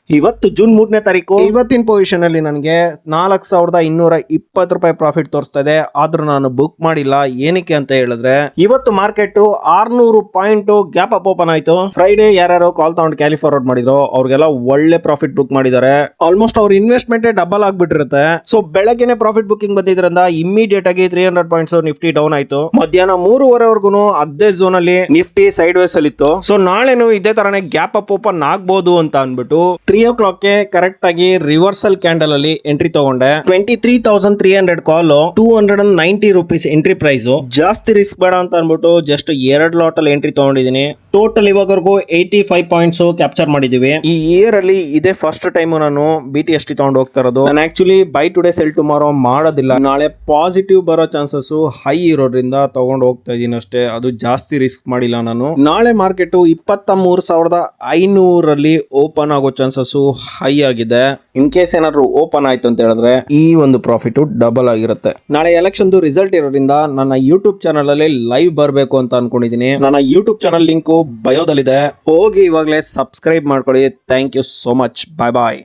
ಇವತ್ತು ಜೂನ್ 3ನೇ ತಾರೀಕು. ಇವತ್ತಿನ ಪೊಸಿಷನ್ ಅಲ್ಲಿ ನನಗೆ 4220 ರೂಪಾಯಿ ಪ್ರಾಫಿಟ್ ತೋರಿಸ್ತಾ ಇದೆ. ಆದ್ರೂ ನಾನು ಬುಕ್ ಮಾಡಿಲ್ಲ. ಏನಕ್ಕೆ ಅಂತ ಹೇಳಿದ್ರೆ ಇವತ್ತು market 600 point gap up open ಆಯ್ತು. ಫ್ರೈಡೆ ಯಾರ್ಯಾರು ಕಾಲ್ ತಗೊಂಡು ಕ್ಯಾಲಿ ಫಾರ್ವರ್ಡ್ ಮಾಡಿದ್ರು ಅವ್ರಿಗೆಲ್ಲ ಒಳ್ಳೆ ಪ್ರಾಫಿಟ್ ಬುಕ್ ಮಾಡಿದ್ದಾರೆ. ಆಲ್ಮೋಸ್ಟ್ ಅವ್ರ ಇನ್ವೆಸ್ಟ್ಮೆಂಟ್ ಡಬಲ್ ಆಗ್ಬಿಟ್ಟಿರುತ್ತೆ. ಸೊ ಬೆಳಗ್ಗೆನೆ ಪ್ರಾಫಿಟ್ ಬುಕಿಂಗ್ ಬಂದಿದ್ರಿಂದ ಇಮಿಡಿಯೇಟ್ ಆಗಿ 300 ಪಾಯಿಂಟ್ಸ್ ನಿಫ್ಟಿ ಡೌನ್ ಆಯ್ತು. ಮಧ್ಯಾಹ್ನ 3:30 ಅದೇ ಝೋನ್ ಅಲ್ಲಿ ನಿಫ್ಟಿ ಸೈಡ್ ವೇಸ್ ಅಲ್ಲಿ ಇತ್ತು. ಸೊ ನಾಳೆನು ಇದೇ ತರನೇ ಗ್ಯಾಪ್ ಅಪ್ ಓಪನ್ ಆಗ್ಬಹುದು ಅಂತ ಅನ್ಬಿಟ್ಟು 3 o'clock ಕರೆಕ್ಟ್ ಆಗಿ ರಿವರ್ಸಲ್ ಕ್ಯಾಂಡಲ್ ಅಲ್ಲಿ ಎಂಟ್ರಿ ತಗೊಂಡೆ. 23,300 ಕಾಲ್, 290 ರೂಪೀಸ್ ಎಂಟ್ರಿ ಪ್ರೈಸ್. ಜಾಸ್ತಿ ರಿಸ್ಕ್ ಬೇಡ ಅಂತ ಅನ್ಬಿಟ್ಟು ಜಸ್ಟ್ 2 ಲಾಟ್ ಅಲ್ಲಿ ಎಂಟ್ರಿ ತಗೊಂಡಿದ್ದೀನಿ. ಟೋಟಲ್ ಇವಾಗವರೆಗೂ 85 ಪಾಯಿಂಟ್ಸ್ ಕ್ಯಾಪ್ಚರ್ ಮಾಡಿದೀವಿ. ಈ ಇಯರ್ ಅಲ್ಲಿ ಇದೇ ಫಸ್ಟ್ ಟೈಮ್ ನಾನು BTST ತಗೊಂಡು ಹೋಗ್ತಾ ಇರೋದು. ನಾನು actually by today cell tomorrow ಮಾಡೋದಿಲ್ಲ. ನಾಳೆ ಪಾಸಿಟಿವ್ ಬರೋ ಚಾನ್ಸಸ್ ಹೈ ಇರೋದ್ರಿಂದ ತಗೊಂಡು ಹೋಗ್ತಾ ಇದೀನಿ ಅಷ್ಟೇ. ಅದು ಜಾಸ್ತಿ ರಿಸ್ಕ್ ಮಾಡಿಲ್ಲ ನಾನು. ನಾಳೆ ಮಾರ್ಕೆಟ್ 23,500 ಅಲ್ಲಿ ಓಪನ್ ಆಗೋ ಚಾನ್ಸಸ್ ಹೈ ಆಗಿದೆ. ಇನ್ ಕೇಸ್ ಏನಾದ್ರು ಓಪನ್ ಆಯ್ತು ಅಂತ ಹೇಳಿದ್ರೆ ಈ ಒಂದು ಪ್ರಾಫಿಟ್ ಡಬಲ್ ಆಗಿರುತ್ತೆ. ನಾಳೆ ಎಲೆಕ್ಷನ್ ರಿಸಲ್ಟ್ ಇರೋದ್ರಿಂದ ನನ್ನ ಯೂಟ್ಯೂಬ್ ಚಾನಲ್ ಅಲ್ಲಿ ಲೈವ್ ಬರಬೇಕು ಅಂತ ಅನ್ಕೊಂಡಿದೀನಿ. ನನ್ನ ಯೂಟ್ಯೂಬ್ ಚಾನಲ್ ಲಿಂಕ್ ಬಯೋದಲ್ಲಿದೆ. ಹೋಗಿ ಇವಾಗಲೇ ಸಬ್ಸ್ಕ್ರೈಬ್ ಮಾಡ್ಕೊಳ್ಳಿ. Thank you so much. Bye bye.